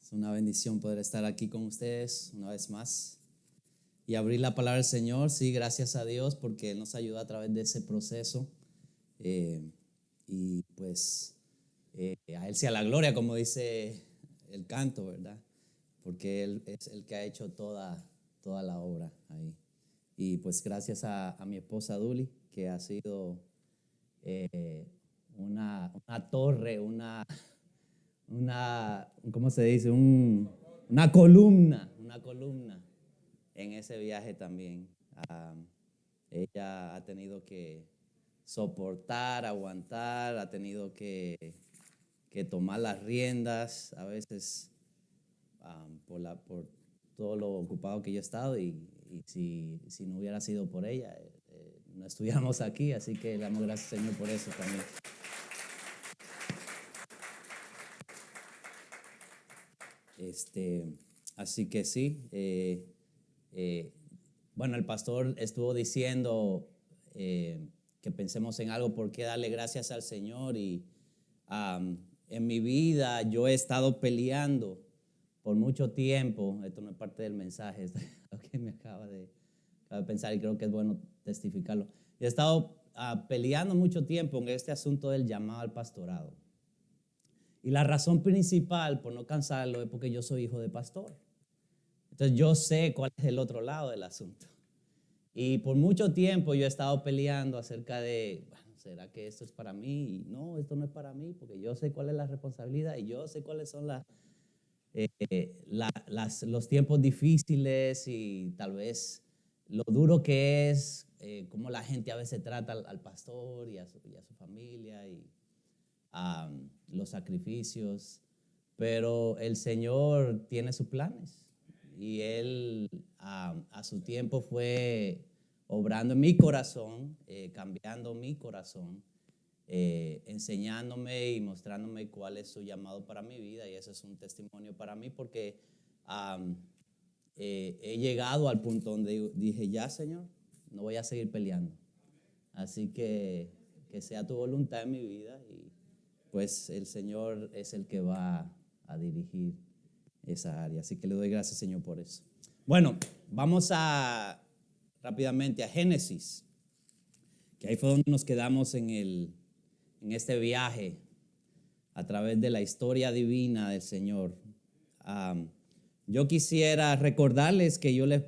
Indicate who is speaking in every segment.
Speaker 1: Es una bendición poder estar aquí con ustedes una vez más y abrir la palabra del Señor. Sí, gracias a Dios porque Él nos ayuda a través de ese proceso. Eh, y pues a Él sea la gloria, como dice el canto, ¿verdad? Porque Él es el que ha hecho toda la obra ahí. Y pues gracias a mi esposa Duli, que ha sido una torre, ¿cómo se dice? Una columna en ese viaje también. Ella ha tenido que soportar, aguantar, ha tenido que tomar las riendas, a veces por todo lo ocupado que yo he estado y si no hubiera sido por ella, no estuviéramos aquí, así que le damos gracias, Señor, por eso también. Así que sí, bueno, el pastor estuvo diciendo que pensemos en algo, por qué darle gracias al Señor. Y en mi vida yo he estado peleando por mucho tiempo. Esto no es parte del mensaje, es lo que me acaba de pensar y creo que es bueno testificarlo. Yo he estado peleando mucho tiempo en este asunto del llamado al pastorado. Y la razón principal por no cansarlo es porque yo soy hijo de pastor. Entonces yo sé cuál es el otro lado del asunto. Y por mucho tiempo yo he estado peleando acerca de, bueno, ¿será que esto es para mí? Y no, esto no es para mí, porque yo sé cuál es la responsabilidad y yo sé cuáles son los tiempos difíciles y tal vez lo duro que es, cómo la gente a veces trata al pastor y a su familia y los sacrificios, pero el Señor tiene sus planes y Él a su tiempo fue obrando en mi corazón, cambiando mi corazón, enseñándome y mostrándome cuál es su llamado para mi vida, y eso es un testimonio para mí porque he llegado al punto donde dije, ya, Señor, no voy a seguir peleando, así que sea tu voluntad en mi vida, y pues el Señor es el que va a dirigir esa área. Así que le doy gracias, Señor, por eso. Bueno, vamos rápidamente a Génesis, que ahí fue donde nos quedamos en este viaje a través de la historia divina del Señor. Yo quisiera recordarles que yo les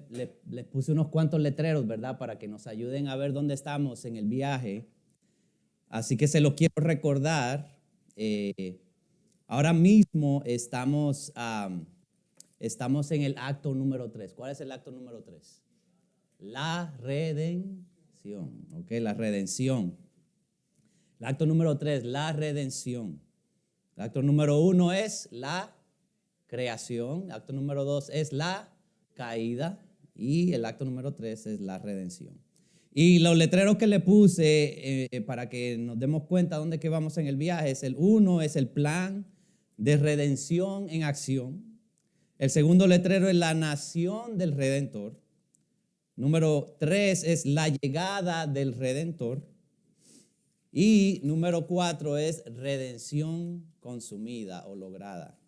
Speaker 1: puse unos cuantos letreros, ¿verdad? Para que nos ayuden a ver dónde estamos en el viaje. Así que se lo quiero recordar. Ahora mismo estamos en el acto número 3. ¿Cuál es el acto número 3? La redención. ¿Ok? La redención. El acto número 3, la redención. El acto número 1 es la creación. El acto número 2 es la caída. Y el acto número 3 es la redención. Y los letreros que le puse para que nos demos cuenta dónde que vamos en el viaje es el 1 es el plan de redención en acción. El segundo letrero es la nación del Redentor. Número 3 es la llegada del Redentor. Y número 4 es redención consumida o lograda.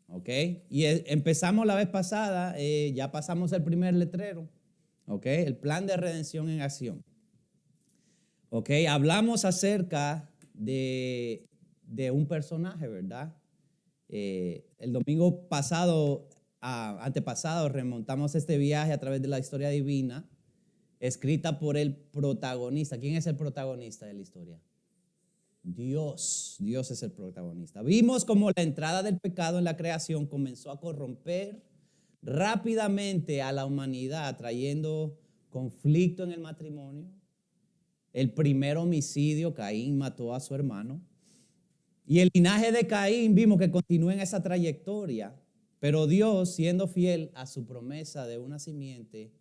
Speaker 1: ¿Ok? Y empezamos la vez pasada, ya pasamos el primer letrero. ¿Ok? El plan de redención en acción. ¿Ok? Hablamos acerca de un personaje, ¿verdad? El domingo pasado, antepasado, remontamos este viaje a través de la historia divina, escrita por el protagonista. ¿Quién es el protagonista de la historia? Dios. Dios es el protagonista. Vimos cómo la entrada del pecado en la creación comenzó a corromper rápidamente a la humanidad, trayendo conflicto en el matrimonio. El primer homicidio, Caín mató a su hermano. Y el linaje de Caín vimos que continúa en esa trayectoria, pero Dios, siendo fiel a su promesa de una simiente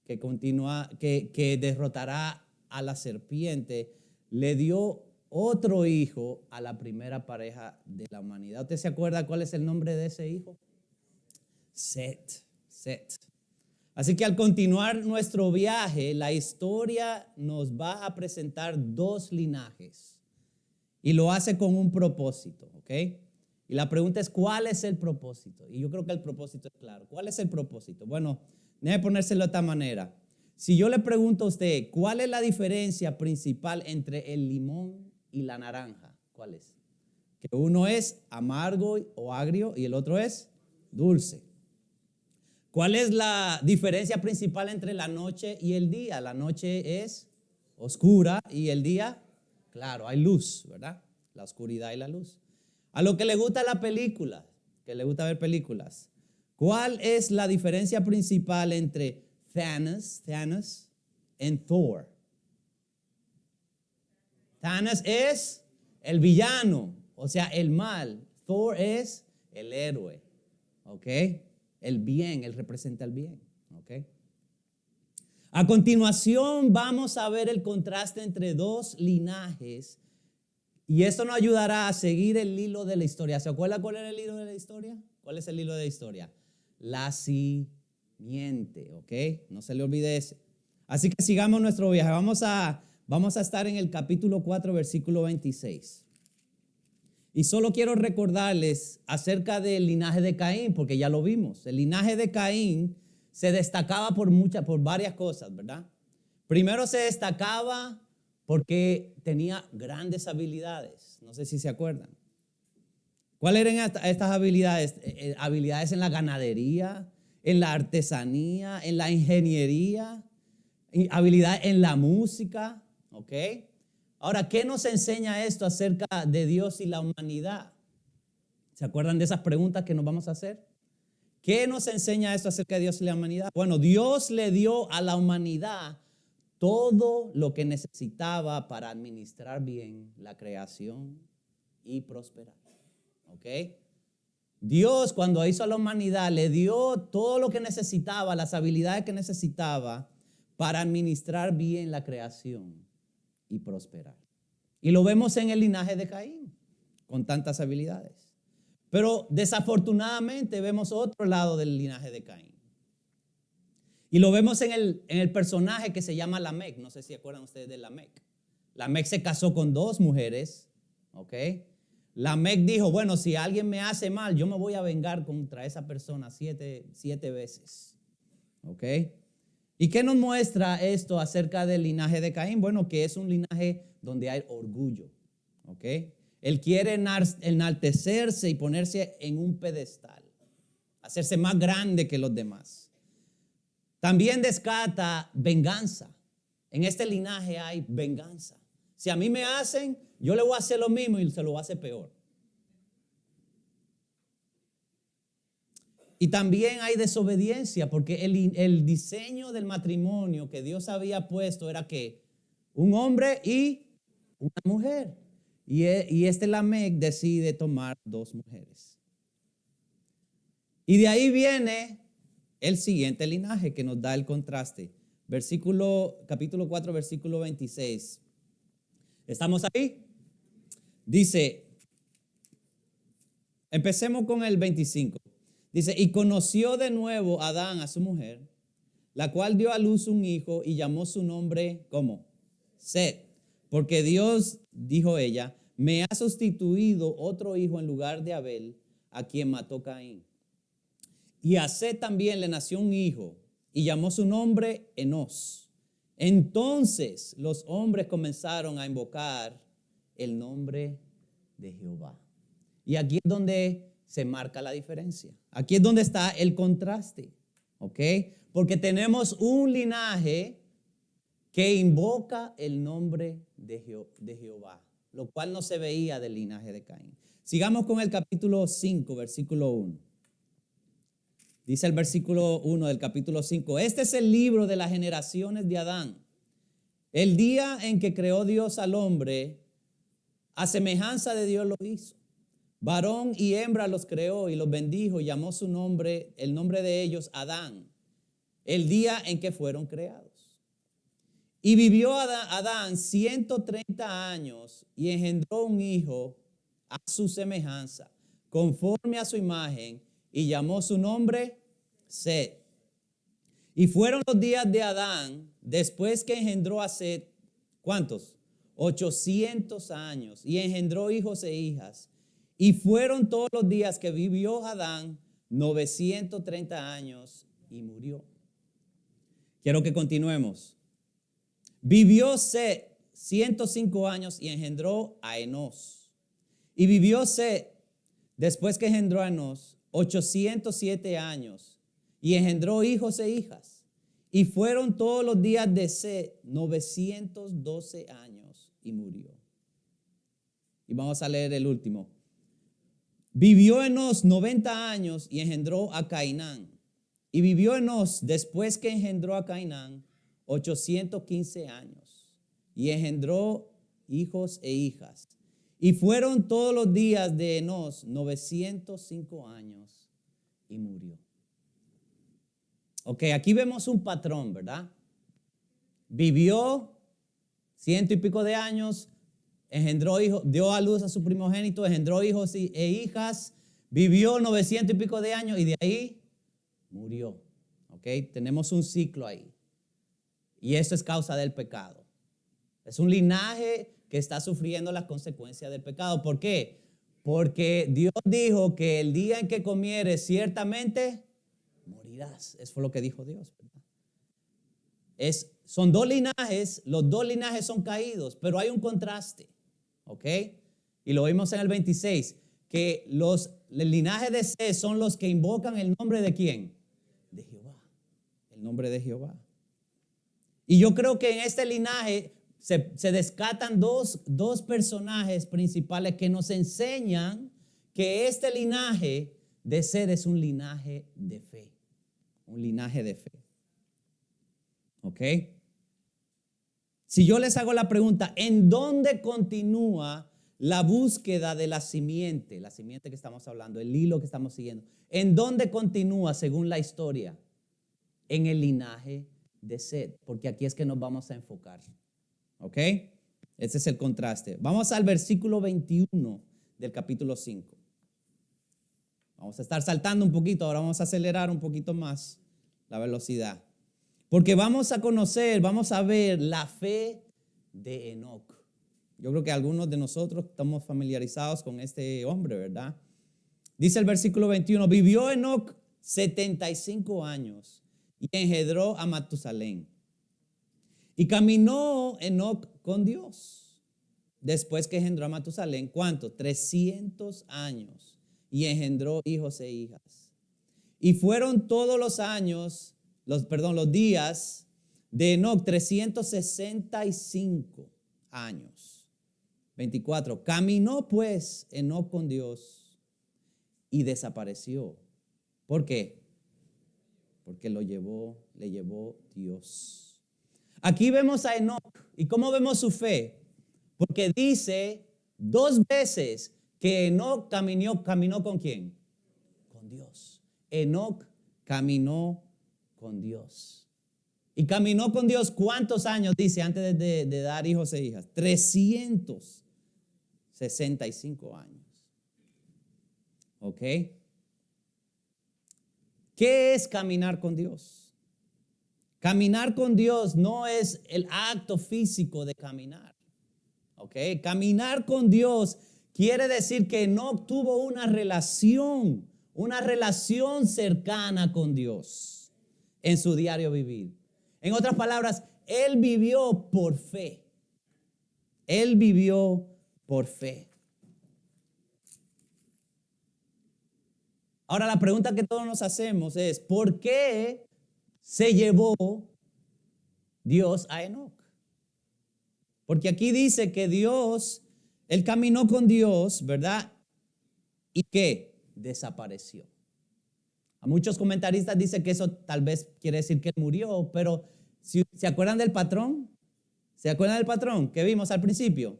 Speaker 1: que continúa, que derrotará a la serpiente, le dio otro hijo a la primera pareja de la humanidad. ¿Usted se acuerda cuál es el nombre de ese hijo? Set. Así que al continuar nuestro viaje, la historia nos va a presentar dos linajes y lo hace con un propósito, ¿ok? Y la pregunta es, ¿cuál es el propósito? Y yo creo que el propósito es claro. ¿Cuál es el propósito? Bueno, déjeme ponérselo de esta manera. Si yo le pregunto a usted, ¿cuál es la diferencia principal entre el limón y la naranja? ¿Cuál es? Que uno es amargo o agrio y el otro es dulce. ¿Cuál es la diferencia principal entre la noche y el día? La noche es oscura y el día, claro, hay luz, ¿verdad? La oscuridad y la luz. A lo que le gusta la película, que le gusta ver películas, ¿cuál es la diferencia principal entre Thanos y Thor? Thanos es el villano, o sea, el mal. Thor es el héroe, ¿ok? El bien, él representa el bien, ¿ok? A continuación vamos a ver el contraste entre dos linajes y esto nos ayudará a seguir el hilo de la historia. ¿Se acuerda cuál era el hilo de la historia? ¿Cuál es el hilo de la historia? La simiente, ¿ok? No se le olvide ese. Así que sigamos nuestro viaje. Vamos a estar en el capítulo 4, versículo 26. Y solo quiero recordarles acerca del linaje de Caín, porque ya lo vimos. El linaje de Caín se destacaba por varias cosas, ¿verdad? Primero se destacaba porque tenía grandes habilidades. No sé si se acuerdan. ¿Cuáles eran estas habilidades? Habilidades en la ganadería, en la artesanía, en la ingeniería, habilidad en la música, ¿ok? Ahora, ¿qué nos enseña esto acerca de Dios y la humanidad? ¿Se acuerdan de esas preguntas que nos vamos a hacer? ¿Qué nos enseña esto acerca de Dios y la humanidad? Bueno, Dios le dio a la humanidad todo lo que necesitaba para administrar bien la creación y prosperar. ¿Ok? Dios, cuando hizo a la humanidad, le dio todo lo que necesitaba, las habilidades que necesitaba para administrar bien la creación y prosperar. Y lo vemos en el linaje de Caín, con tantas habilidades. Pero desafortunadamente vemos otro lado del linaje de Caín. Y lo vemos en el personaje que se llama Lamec. No sé si acuerdan ustedes de Lamec. Lamec se casó con 2 mujeres, ¿ok? Lamec dijo, bueno, si alguien me hace mal, yo me voy a vengar contra esa persona 7 veces, ¿ok? ¿Y qué nos muestra esto acerca del linaje de Caín? Bueno, que es un linaje donde hay orgullo, ¿ok? Él quiere enaltecerse y ponerse en un pedestal, hacerse más grande que los demás. También descarta venganza. En este linaje hay venganza. Si a mí me hacen, yo le voy a hacer lo mismo y se lo voy a hacer peor. Y también hay desobediencia, porque el diseño del matrimonio que Dios había puesto era que un hombre y una mujer. Y este Lamec decide tomar 2 mujeres. Y de ahí viene el siguiente linaje que nos da el contraste. Capítulo 4, versículo 26. ¿Estamos ahí? Dice, empecemos con el 25. Dice, y conoció de nuevo Adán a su mujer, la cual dio a luz un hijo y llamó su nombre, ¿cómo? Set. Porque Dios, dijo ella, me ha sustituido otro hijo en lugar de Abel, a quien mató Caín. Y a Set también le nació un hijo y llamó su nombre Enos. Entonces los hombres comenzaron a invocar el nombre de Jehová. Y aquí es donde se marca la diferencia. Aquí es donde está el contraste, ¿ok? Porque tenemos un linaje que invoca el nombre de Jehová, lo cual no se veía del linaje de Caín. Sigamos con el capítulo 5, versículo 1. Dice el versículo 1 del capítulo 5, este es el libro de las generaciones de Adán. El día en que creó Dios al hombre, a semejanza de Dios lo hizo. Varón y hembra los creó y los bendijo y llamó su nombre, el nombre de ellos Adán, el día en que fueron creados. Y vivió Adán 130 años y engendró un hijo a su semejanza, conforme a su imagen, y llamó su nombre Set. Y fueron los días de Adán, después que engendró a Set, ¿cuántos? 800 años, y engendró hijos e hijas. Y fueron todos los días que vivió Adán 930 años y murió. Quiero que continuemos. Vivió Set 105 años y engendró a Enós. Y vivió Set, después que engendró a Enós, 807 años y engendró hijos e hijas. Y fueron todos los días de Set 912 años y murió. Y vamos a leer el último. Vivió Enós 90 años y engendró a Cainán. Y vivió Enós, después que engendró a Cainán, 815 años. Y engendró hijos e hijas. Y fueron todos los días de Enós 905 años y murió. Ok, aquí vemos un patrón, ¿verdad? Vivió 100 y pico de años, engendró hijos, dio a luz a su primogénito, engendró hijos e hijas, vivió 900 y pico de años y de ahí murió. ¿Ok? Tenemos un ciclo ahí. Y eso es causa del pecado. Es un linaje que está sufriendo las consecuencias del pecado. ¿Por qué? Porque Dios dijo que el día en que comieres ciertamente morirás. Eso fue lo que dijo Dios, ¿verdad? Son dos linajes, los dos linajes son caídos, pero hay un contraste. ¿Ok? Y lo vimos en el 26, que el linaje de Seth son los que invocan el nombre de ¿quién? De Jehová. El nombre de Jehová. Y yo creo que en este linaje se descatan dos personajes principales que nos enseñan que este linaje de Seth es un linaje de fe. Un linaje de fe. ¿Ok? Si yo les hago la pregunta, ¿en dónde continúa la búsqueda de la simiente que estamos hablando, el hilo que estamos siguiendo? ¿En dónde continúa según la historia? En el linaje de Seth, porque aquí es que nos vamos a enfocar. ¿Ok? Ese es el contraste. Vamos al versículo 21 del capítulo 5. Vamos a estar saltando un poquito, ahora vamos a acelerar un poquito más la velocidad. Porque vamos a conocer, vamos a ver la fe de Enoc. Yo creo que algunos de nosotros estamos familiarizados con este hombre, ¿verdad? Dice el versículo 21, vivió Enoc 75 años y engendró a Matusalén. Y caminó Enoc con Dios. Después que engendró a Matusalén, ¿cuánto? 300 años. Y engendró hijos e hijas. Y fueron todos los años, los días de Enoc, 365 años. 24. Caminó pues Enoc con Dios y desapareció. ¿Por qué? Porque le llevó Dios. Aquí vemos a Enoc. ¿Y cómo vemos su fe? Porque dice 2 veces que Enoc caminó ¿con quién? Con Dios. Enoc caminó con Dios. Y caminó con Dios ¿cuántos años? Dice antes de dar hijos e hijas. 365 años. ¿Ok? ¿Qué es caminar con Dios? Caminar con Dios no es el acto físico de caminar. ¿Ok? Caminar con Dios quiere decir que no tuvo una relación cercana con Dios en su diario vivir. En otras palabras, él vivió por fe. Él vivió por fe. Ahora la pregunta que todos nos hacemos es, ¿por qué se llevó Dios a Enoc? Porque aquí dice que él caminó con Dios, ¿verdad? ¿Y qué? Desapareció. A muchos comentaristas dicen que eso tal vez quiere decir que él murió, pero ¿se acuerdan del patrón? ¿Se acuerdan del patrón que vimos al principio?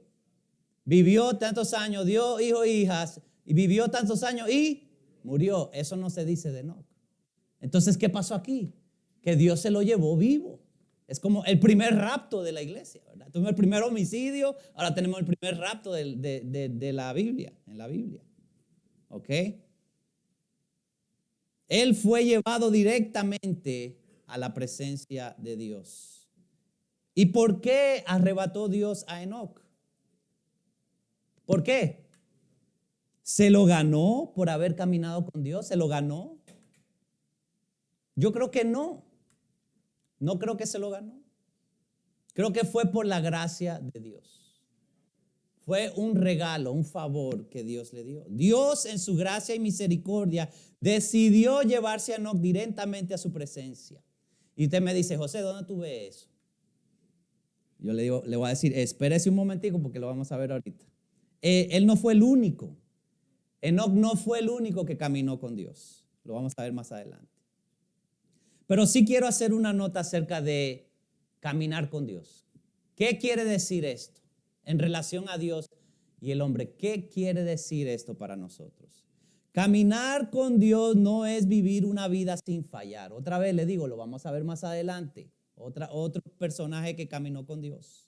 Speaker 1: Vivió tantos años, dio hijos e hijas, y vivió tantos años y murió. Eso no se dice de Enoc. Entonces, ¿qué pasó aquí? Que Dios se lo llevó vivo. Es como el primer rapto de la iglesia, ¿verdad? Tuvimos el primer homicidio, ahora tenemos el primer rapto de la Biblia, en la Biblia. ¿Ok? Él fue llevado directamente a la presencia de Dios. ¿Y por qué arrebató Dios a Enoc? ¿Por qué? ¿Se lo ganó por haber caminado con Dios? ¿Se lo ganó? Yo creo que no. No creo que se lo ganó. Creo que fue por la gracia de Dios. Fue un regalo, un favor que Dios le dio. Dios en su gracia y misericordia decidió llevarse a Enoc directamente a su presencia. Y usted me dice, José, ¿dónde tú ves eso? Yo le voy a decir, espérese un momentico porque lo vamos a ver ahorita. Él no fue el único. Enoc no fue el único que caminó con Dios. Lo vamos a ver más adelante. Pero sí quiero hacer una nota acerca de caminar con Dios. ¿Qué quiere decir esto en relación a Dios y el hombre? ¿Qué quiere decir esto para nosotros? Caminar con Dios no es vivir una vida sin fallar. Otra vez le digo, lo vamos a ver más adelante. Otro personaje que caminó con Dios.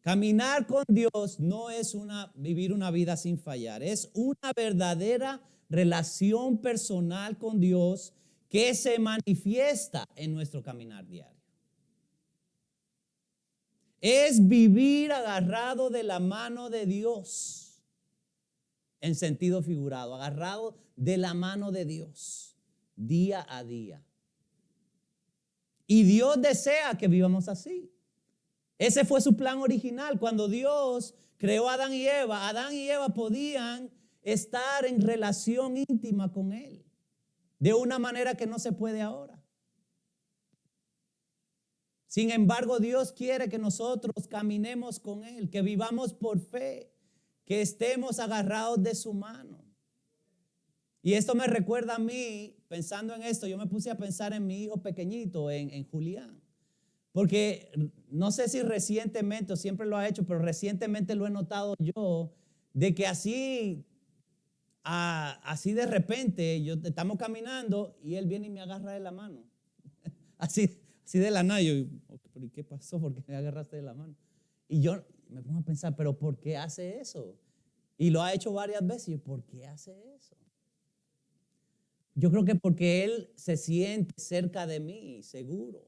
Speaker 1: Caminar con Dios no es vivir una vida sin fallar. Es una verdadera relación personal con Dios que se manifiesta en nuestro caminar diario. Es vivir agarrado de la mano de Dios. En sentido figurado, agarrado de la mano de Dios, día a día. Y Dios desea que vivamos así. Ese fue su plan original. Cuando Dios creó a Adán y Eva podían estar en relación íntima con Él, de una manera que no se puede ahora. Sin embargo, Dios quiere que nosotros caminemos con Él, que vivamos por fe, que estemos agarrados de su mano. Y esto me recuerda a mí, pensando en esto, yo me puse a pensar en mi hijo pequeñito, en Julián. Porque no sé si recientemente o siempre lo ha hecho, pero recientemente lo he notado yo, de que así de repente, estamos caminando y él viene y me agarra de la mano. Así de la nada. Yo, ¿pero qué pasó? ¿Por qué me agarraste de la mano? Y yo me pongo a pensar, ¿pero por qué hace eso? Y lo ha hecho varias veces. Y ¿por qué hace eso? Yo creo que porque él se siente cerca de mí, seguro.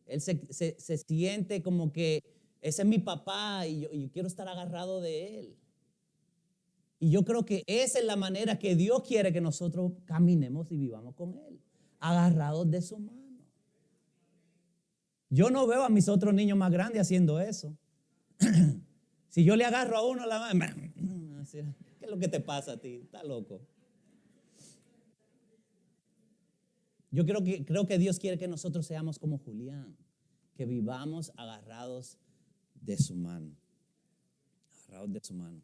Speaker 1: Él se siente como que ese es mi papá y yo quiero estar agarrado de él. Y yo creo que esa es la manera que Dios quiere que nosotros caminemos y vivamos con Él, agarrados de su mano. Yo no veo a mis otros niños más grandes haciendo eso. Si yo le agarro a uno la mano, ¿qué es lo que te pasa a ti? Estás loco. Yo creo que Dios quiere que nosotros seamos como Julián, que vivamos agarrados de su mano. Agarrados de su mano.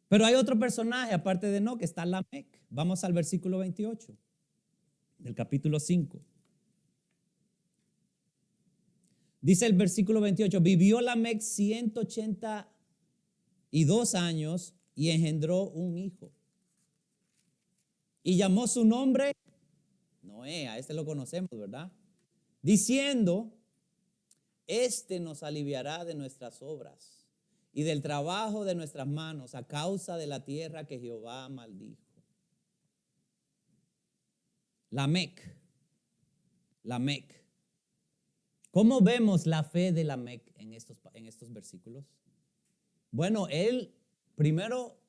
Speaker 1: Pero hay otro personaje, aparte de Enoc, que está Lamec. Vamos al versículo 28 del capítulo 5. Dice el versículo 28, vivió Lamec 182 años y engendró un hijo. Y llamó su nombre Noé, a este lo conocemos, ¿verdad? Diciendo, este nos aliviará de nuestras obras y del trabajo de nuestras manos a causa de la tierra que Jehová maldijo. Lamec. ¿Cómo vemos la fe de Lamec en estos versículos? Bueno, él primero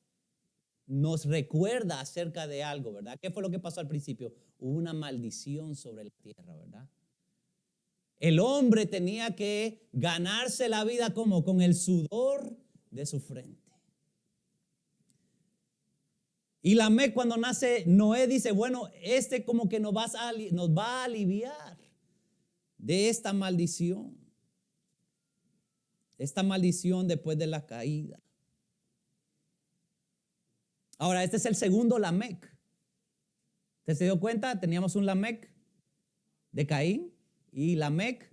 Speaker 1: nos recuerda acerca de algo, ¿verdad? ¿Qué fue lo que pasó al principio? Hubo una maldición sobre la tierra, ¿verdad? El hombre tenía que ganarse la vida como con el sudor de su frente. Y Lamec, cuando nace Noé, dice, bueno, como que nos va a aliviar de esta maldición. Esta maldición después de la caída. Ahora, este es el segundo Lamec. ¿Usted se dio cuenta? Teníamos un Lamec de Caín y Lamec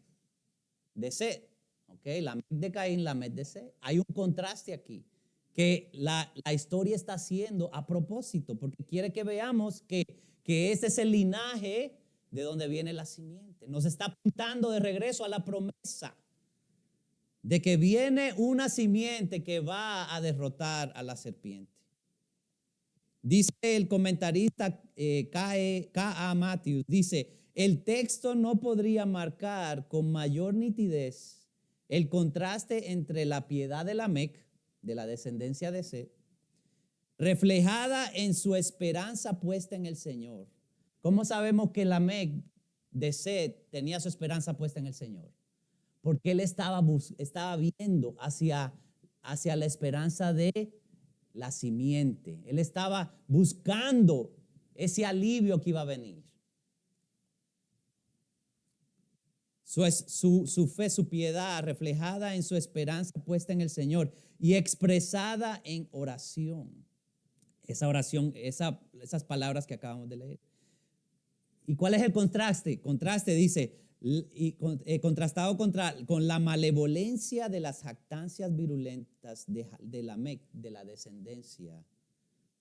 Speaker 1: de Set. ¿Ok? Lamec de Caín, Lamec de Set. Hay un contraste aquí que la historia está haciendo a propósito, porque quiere que veamos que ese es el linaje de donde viene la simiente. Nos está apuntando de regreso a la promesa de que viene una simiente que va a derrotar a la serpiente. Dice el comentarista K.A. Matthews, dice, el texto no podría marcar con mayor nitidez el contraste entre la piedad de Lamec, de la descendencia de Set, reflejada en su esperanza puesta en el Señor. ¿Cómo sabemos que Lamec de Set tenía su esperanza puesta en el Señor? Porque él estaba viendo hacia la esperanza de la simiente. Él estaba buscando ese alivio que iba a venir. Su fe, su piedad, reflejada en su esperanza puesta en el Señor y expresada en oración. Esa oración, esas palabras que acabamos de leer. ¿Y cuál es el contraste? Contraste dice, contrastado con la malevolencia de las jactancias virulentas de Lamec, de la descendencia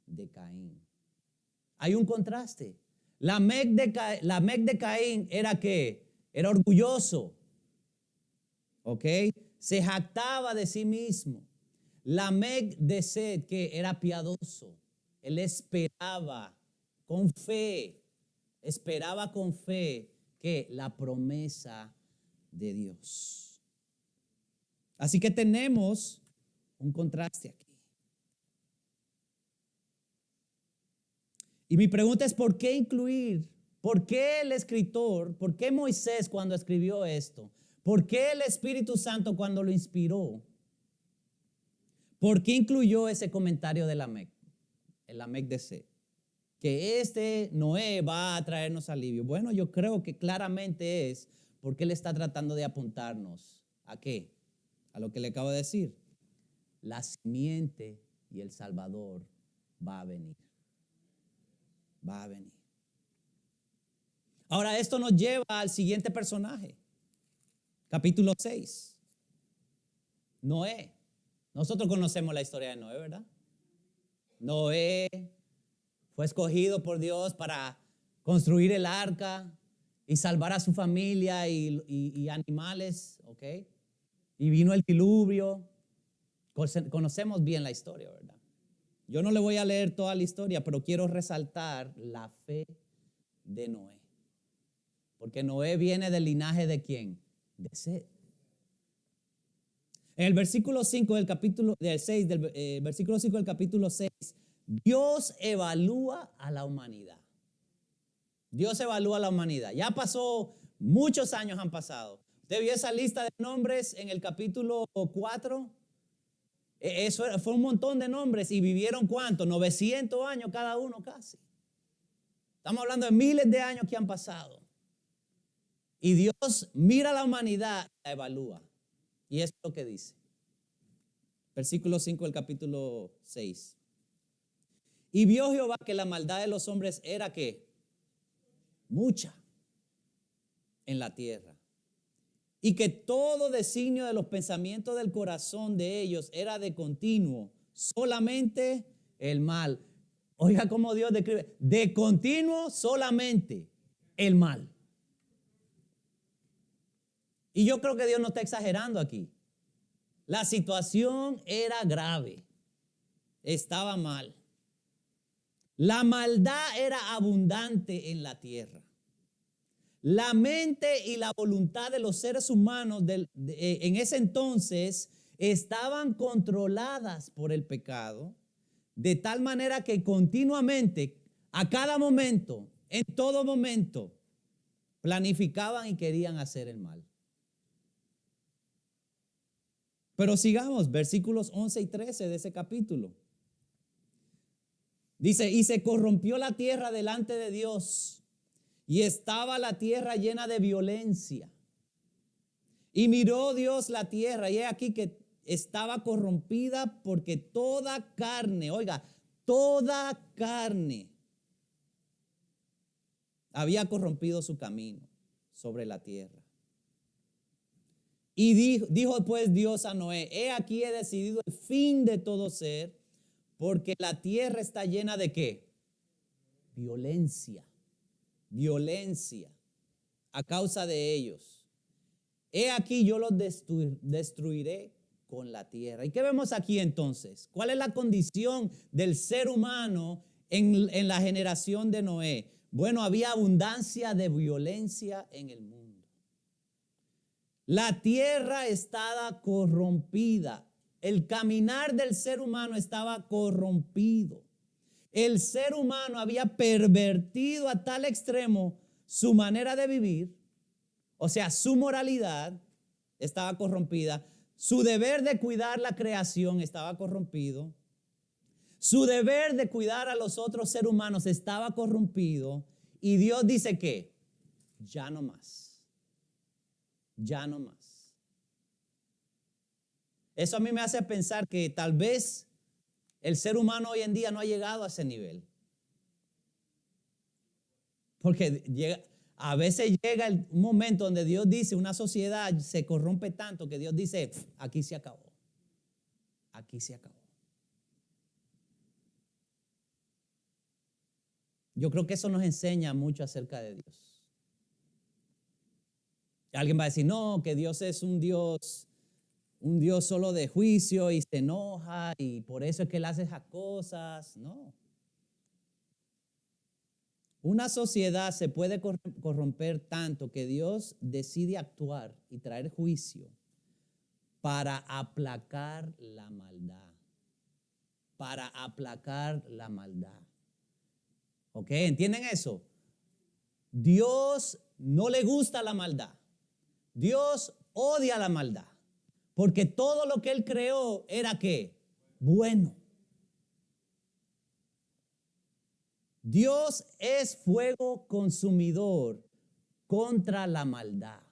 Speaker 1: de Caín. Hay un contraste. Lamec de Caín era ¿qué? Era orgulloso, ¿ok? Se jactaba de sí mismo. Lamec de Set, que era piadoso. Él esperaba con fe que la promesa de Dios. Así que tenemos un contraste aquí. Y mi pregunta es, ¿por qué incluir? ¿Por qué el escritor? ¿Por qué Moisés cuando escribió esto? ¿Por qué el Espíritu Santo cuando lo inspiró? ¿Por qué incluyó ese comentario de Lamec? El Lamec de Set. Que Noé va a traernos alivio. Bueno, yo creo que claramente es porque él está tratando de apuntarnos. ¿A qué? A lo que le acabo de decir. La simiente y el Salvador va a venir. Va a venir. Ahora, esto nos lleva al siguiente personaje. Capítulo 6. Noé. Nosotros conocemos la historia de Noé, ¿verdad? Noé fue escogido por Dios para construir el arca y salvar a su familia y animales, ¿ok? Y vino el diluvio. Conocemos bien la historia, ¿verdad? Yo no le voy a leer toda la historia, pero quiero resaltar la fe de Noé. Porque Noé viene del linaje ¿de quién? De Set. En el versículo 5 del capítulo 6, versículo 5 del capítulo 6, Dios evalúa a la humanidad. Dios evalúa a la humanidad. Ya pasó, muchos años han pasado. ¿Usted vio esa lista de nombres en el capítulo 4? Eso fue un montón de nombres y vivieron ¿cuánto? 900 años cada uno casi. Estamos hablando de miles de años que han pasado. Y Dios mira a la humanidad y la evalúa. Y es lo que dice. Versículo 5 del capítulo 6. Y vio Jehová que la maldad de los hombres era ¿qué? Mucha en la tierra. Y que todo designio de los pensamientos del corazón de ellos era de continuo, solamente el mal. Oiga cómo Dios describe, de continuo solamente el mal. Y yo creo que Dios no está exagerando aquí. La situación era grave, estaba mal. La maldad era abundante en la tierra. La mente y la voluntad de los seres humanos en ese entonces estaban controladas por el pecado, de tal manera que continuamente, a cada momento, en todo momento, planificaban y querían hacer el mal. Pero sigamos, versículos 11 y 13 de ese capítulo. Dice, y se corrompió la tierra delante de Dios, y estaba la tierra llena de violencia. Y miró Dios la tierra, y he aquí que estaba corrompida, porque toda carne, oiga, toda carne había corrompido su camino sobre la tierra. Y dijo pues Dios a Noé, he aquí he decidido el fin de todo ser, porque la tierra está llena de ¿qué? Violencia. Violencia a causa de ellos. He aquí yo los destruiré con la tierra. ¿Y qué vemos aquí entonces? ¿Cuál es la condición del ser humano en la generación de Noé? Bueno, había abundancia de violencia en el mundo. La tierra estaba corrompida. El caminar del ser humano estaba corrompido. El ser humano había pervertido a tal extremo su manera de vivir, o sea, su moralidad estaba corrompida, su deber de cuidar la creación estaba corrompido, su deber de cuidar a los otros seres humanos estaba corrompido, y Dios dice que ya no más, ya no más. Eso a mí me hace pensar que tal vez el ser humano hoy en día no ha llegado a ese nivel. Porque a veces llega un momento donde Dios dice, una sociedad se corrompe tanto que Dios dice, aquí se acabó. Aquí se acabó. Yo creo que eso nos enseña mucho acerca de Dios. Alguien va a decir, no, que Dios es un Dios solo de juicio y se enoja y por eso es que Él hace esas cosas. No. Una sociedad se puede corromper tanto que Dios decide actuar y traer juicio para aplacar la maldad. Para aplacar la maldad. ¿Ok? ¿Entienden eso? Dios no le gusta la maldad. Dios odia la maldad. Porque todo lo que Él creó era ¿qué? Bueno. Dios es fuego consumidor contra la maldad.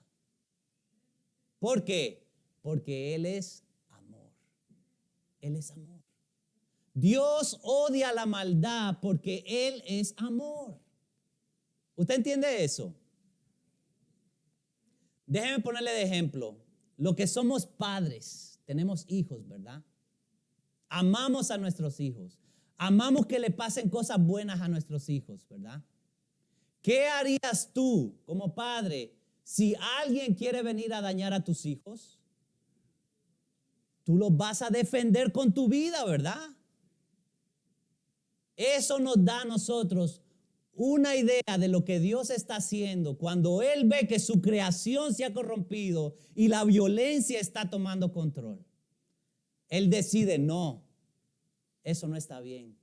Speaker 1: ¿Por qué? Porque Él es amor. Él es amor. Dios odia la maldad porque Él es amor. ¿Usted entiende eso? Déjeme ponerle de ejemplo. Lo que somos padres, tenemos hijos, ¿verdad? Amamos a nuestros hijos. Amamos que le pasen cosas buenas a nuestros hijos, ¿verdad? ¿Qué harías tú como padre si alguien quiere venir a dañar a tus hijos? Tú los vas a defender con tu vida, ¿verdad? Eso nos da a nosotros una idea de lo que Dios está haciendo cuando Él ve que su creación se ha corrompido y la violencia está tomando control. Él decide, no, eso no está bien.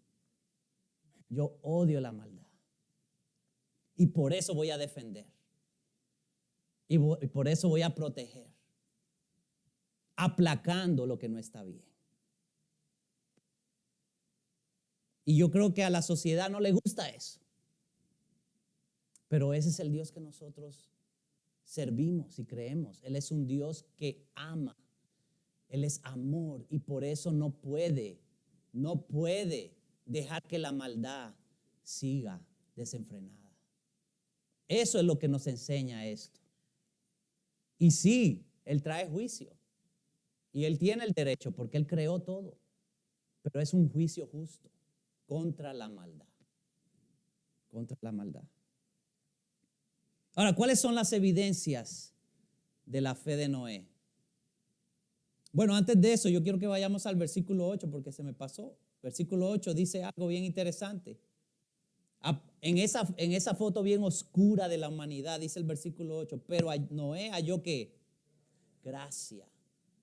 Speaker 1: Yo odio la maldad. Y por eso voy a defender. Y por eso voy a proteger. Aplacando lo que no está bien. Y yo creo que a la sociedad no le gusta eso. Pero ese es el Dios que nosotros servimos y creemos. Él es un Dios que ama. Él es amor y por eso no puede dejar que la maldad siga desenfrenada. Eso es lo que nos enseña esto. Y sí, Él trae juicio. Y Él tiene el derecho porque Él creó todo. Pero es un juicio justo contra la maldad. Contra la maldad. Ahora, ¿cuáles son las evidencias de la fe de Noé? Bueno, antes de eso, yo quiero que vayamos al versículo 8 porque se me pasó. Versículo 8 dice algo bien interesante. En esa foto bien oscura de la humanidad, dice el versículo 8, pero Noé halló ¿qué? Gracia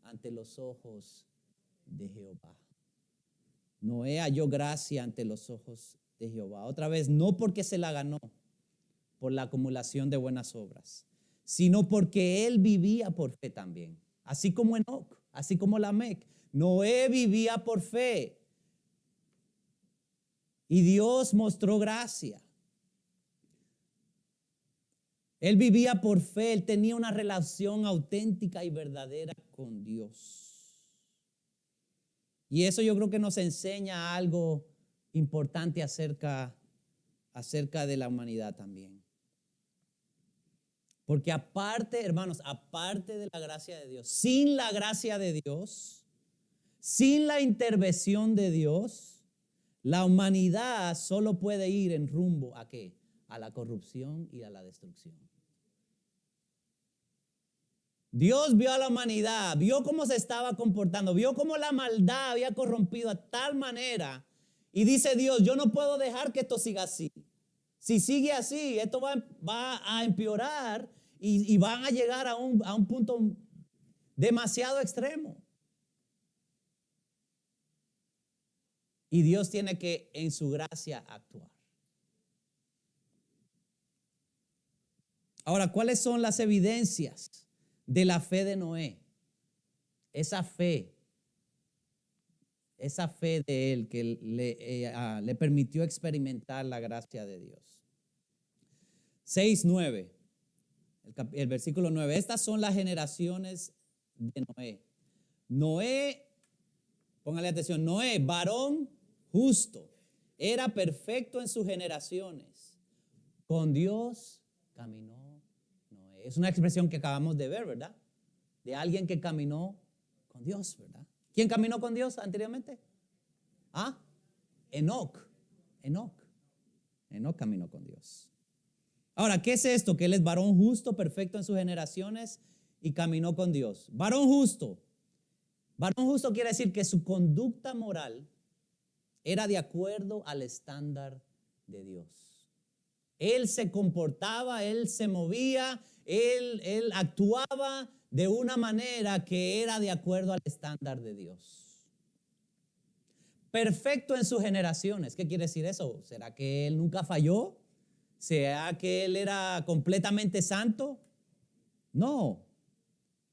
Speaker 1: ante los ojos de Jehová. Noé halló gracia ante los ojos de Jehová. Otra vez, no porque se la ganó por la acumulación de buenas obras, sino porque él vivía por fe también. Así como Enoc, así como Lamec. Noé vivía por fe. Y Dios mostró gracia. Él vivía por fe, él tenía una relación auténtica y verdadera con Dios. Y eso yo creo que nos enseña algo importante acerca de la humanidad también. Porque aparte, hermanos, aparte de la gracia de Dios, sin la gracia de Dios, sin la intervención de Dios, la humanidad solo puede ir en rumbo ¿a qué? A la corrupción y a la destrucción. Dios vio a la humanidad, vio cómo se estaba comportando, vio cómo la maldad había corrompido a tal manera y dice Dios, yo no puedo dejar que esto siga así. Si sigue así, esto va a empeorar y van a llegar a un punto demasiado extremo. Y Dios tiene que, en su gracia, actuar. Ahora, ¿cuáles son las evidencias de la fe de Noé? Esa fe de él que le permitió experimentar la gracia de Dios. 6:9, el versículo 9. Estas son las generaciones de Noé. Noé, póngale atención, Noé, varón justo, era perfecto en sus generaciones. Con Dios caminó Noé. Es una expresión que acabamos de ver, ¿verdad? De alguien que caminó con Dios, ¿verdad? ¿Quién caminó con Dios anteriormente? Enoc. Enoc caminó con Dios. Ahora, ¿qué es esto? Que él es varón justo, perfecto en sus generaciones y caminó con Dios. Varón justo. Varón justo quiere decir que su conducta moral era de acuerdo al estándar de Dios. Él se comportaba, él se movía, él actuaba de una manera que era de acuerdo al estándar de Dios. Perfecto en sus generaciones. ¿Qué quiere decir eso? ¿Será que él nunca falló? ¿Será que él era completamente santo? No.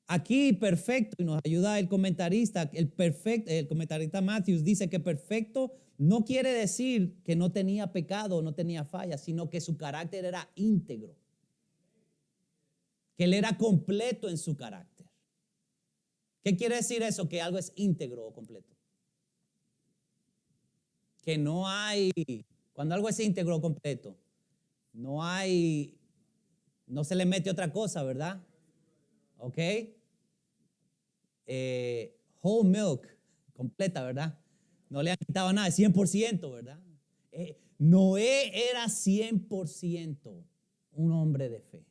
Speaker 1: Aquí perfecto, y nos ayuda el comentarista, el comentarista Matthews dice que perfecto no quiere decir que no tenía pecado, no tenía fallas, sino que su carácter era íntegro. Que él era completo en su carácter. ¿Qué quiere decir eso? Que algo es íntegro o completo. Que no hay, cuando algo es íntegro o completo, no se le mete otra cosa, ¿verdad? ¿Ok? Whole milk, completa, ¿verdad? No le han quitado nada, 100%, ¿verdad? Noé era 100% un hombre de fe.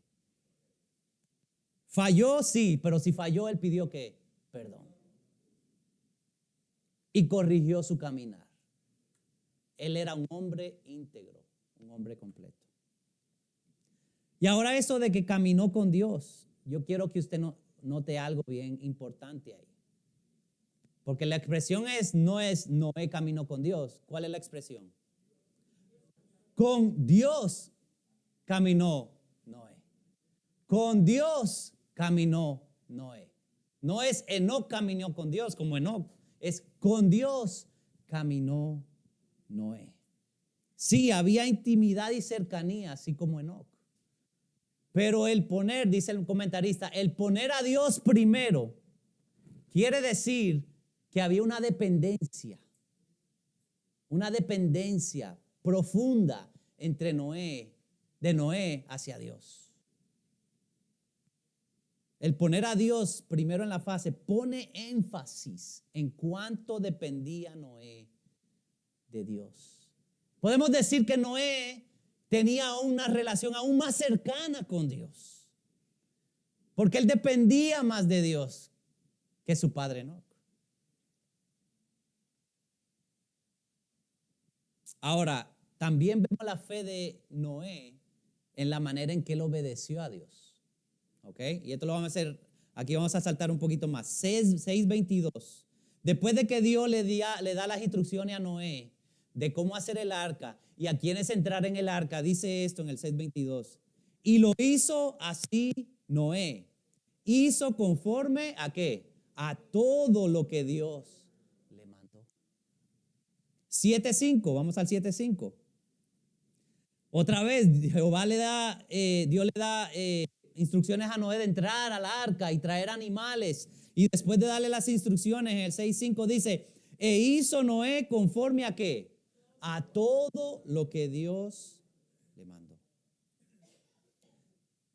Speaker 1: Falló, sí, pero si falló, él pidió que perdón. Y corrigió su caminar. Él era un hombre íntegro, un hombre completo. Y ahora eso de que caminó con Dios, yo quiero que usted note algo bien importante ahí. Porque la expresión no es Noé caminó con Dios. ¿Cuál es la expresión? Con Dios caminó Noé. Con Dios caminó Noé. No es Enoc caminó con Dios como Enoc. Es con Dios caminó Noé. Sí, había intimidad y cercanía, así como Enoc. Pero el poner, dice el comentarista, el poner a Dios primero quiere decir que había una dependencia profunda entre de Noé hacia Dios. El poner a Dios primero en la fase pone énfasis en cuánto dependía Noé de Dios. Podemos decir que Noé tenía una relación aún más cercana con Dios, porque él dependía más de Dios que su padre Enoc. Ahora, también vemos la fe de Noé en la manera en que él obedeció a Dios. ¿Ok? Y esto lo vamos a hacer, aquí vamos a saltar un poquito más. 6:22. Después de que Dios le da las instrucciones a Noé de cómo hacer el arca y a quienes entrar en el arca, dice esto en el 6:22. Y lo hizo así Noé. Hizo conforme ¿a qué? A todo lo que Dios le mandó. 7:5, vamos al 7:5. Otra vez, Dios le da instrucciones a Noé de entrar al arca y traer animales. Y después de darle las instrucciones, en el 6:5 dice, e hizo Noé conforme ¿a qué? A todo lo que Dios le mandó.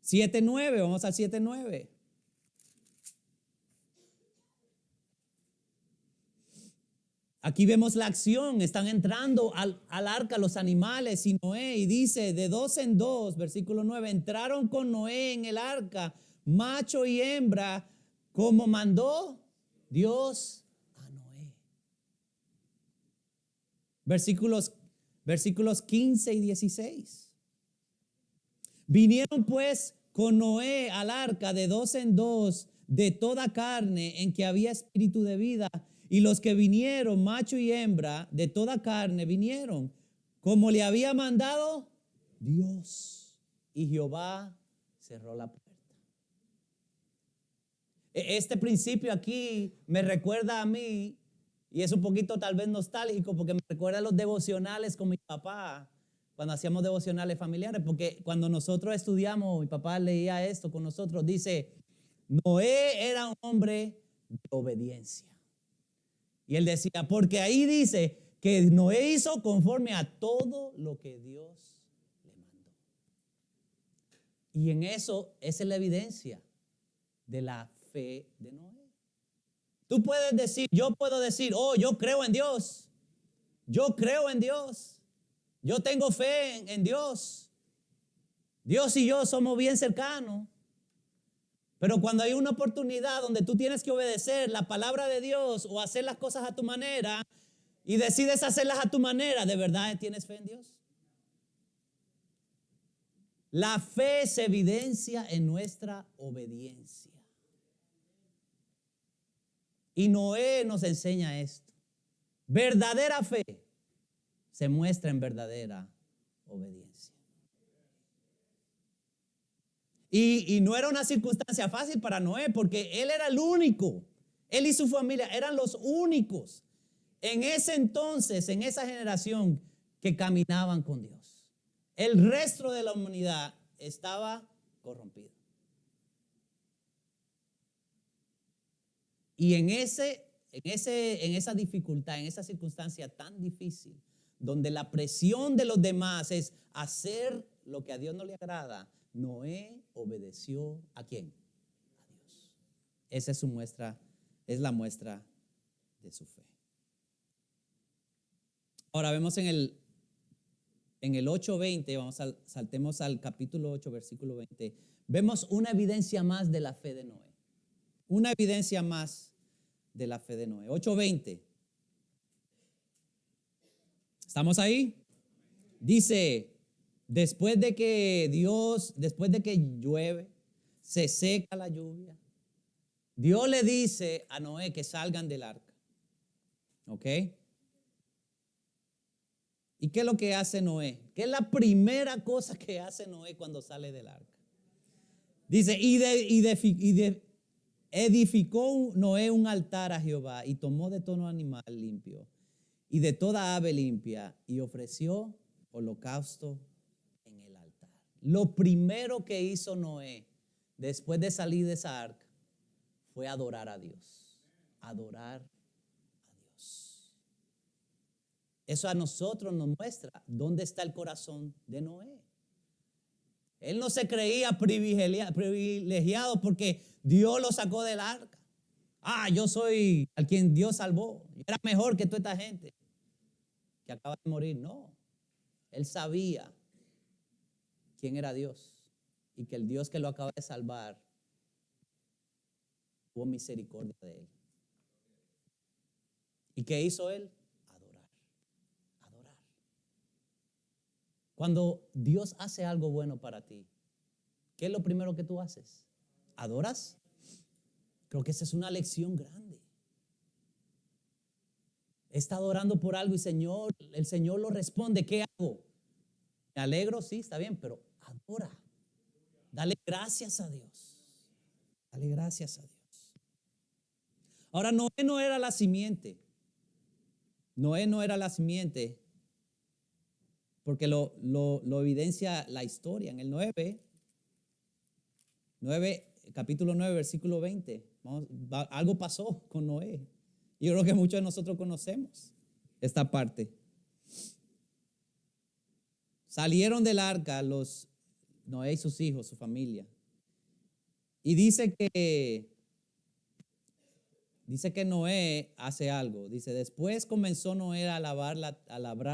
Speaker 1: 7:9, vamos al 7:9. Aquí vemos la acción, están entrando al arca los animales y Noé, y dice de 2 en 2, versículo 9, entraron con Noé en el arca, macho y hembra, como mandó Dios a Noé. Versículos 15 y 16. Vinieron pues con Noé al arca de 2 en 2 de toda carne en que había espíritu de vida, Y los que vinieron, macho y hembra, de toda carne, vinieron, como le había mandado Dios. Y Jehová cerró la puerta. Este principio aquí me recuerda a mí, y es un poquito tal vez nostálgico, porque me recuerda a los devocionales con mi papá, cuando hacíamos devocionales familiares, porque cuando nosotros estudiamos, mi papá leía esto con nosotros, dice, Noé era un hombre de obediencia. Y él decía, porque ahí dice que Noé hizo conforme a todo lo que Dios le mandó. Y en eso, esa es la evidencia de la fe de Noé. Tú puedes decir, yo puedo decir, oh, yo creo en Dios. Yo creo en Dios. Yo tengo fe en Dios. Dios y yo somos bien cercanos. Pero cuando hay una oportunidad donde tú tienes que obedecer la palabra de Dios o hacer las cosas a tu manera y decides hacerlas a tu manera, ¿de verdad tienes fe en Dios? La fe se evidencia en nuestra obediencia. Y Noé nos enseña esto. Verdadera fe se muestra en verdadera obediencia. Y no era una circunstancia fácil para Noé porque él era el único. Él y su familia eran los únicos en ese entonces, en esa generación que caminaban con Dios. El resto de la humanidad estaba corrompido. Y en esa dificultad, en esa circunstancia tan difícil, donde la presión de los demás es hacer lo que a Dios no le agrada, Noé obedeció ¿a quién? A Dios. Esa es su muestra, es la muestra de su fe. Ahora vemos en el 8:20, saltemos al capítulo 8, versículo 20. Vemos una evidencia más de la fe de Noé. Una evidencia más de la fe de Noé. 8:20. ¿Estamos ahí? Dice, después de que llueve, se seca la lluvia, Dios le dice a Noé que salgan del arca. ¿Ok? ¿Y qué es lo que hace Noé? ¿Qué es la primera cosa que hace Noé cuando sale del arca? Dice, edificó Noé un altar a Jehová y tomó de todo animal limpio y de toda ave limpia y ofreció holocausto en el altar. Lo primero que hizo Noé después de salir de esa arca fue adorar a Dios. Adorar a Dios. Eso a nosotros nos muestra dónde está el corazón de Noé. Él no se creía privilegiado porque Dios lo sacó del arca. Ah, yo soy al quien Dios salvó. Yo era mejor que toda esta gente que acaba de morir. No, él sabía quién era Dios y que el Dios que lo acaba de salvar tuvo misericordia de él. ¿Y qué hizo él? Adorar. Cuando Dios hace algo bueno para ti, ¿qué es lo primero que tú haces? ¿Adoras? Creo que esa es una lección grande. Está adorando por algo y el Señor lo responde. ¿Qué hago? ¿Me alegro? Sí, está bien, pero adora. Dale gracias a Dios. Dale gracias a Dios. Ahora, Noé no era la simiente. Noé no era la simiente porque lo evidencia la historia. En el 9, capítulo 9, versículo 20. Algo pasó con Noé. Yo creo que muchos de nosotros conocemos esta parte. Salieron del arca Noé y sus hijos, su familia. Y dice que Noé hace algo. Dice, después comenzó Noé a labrar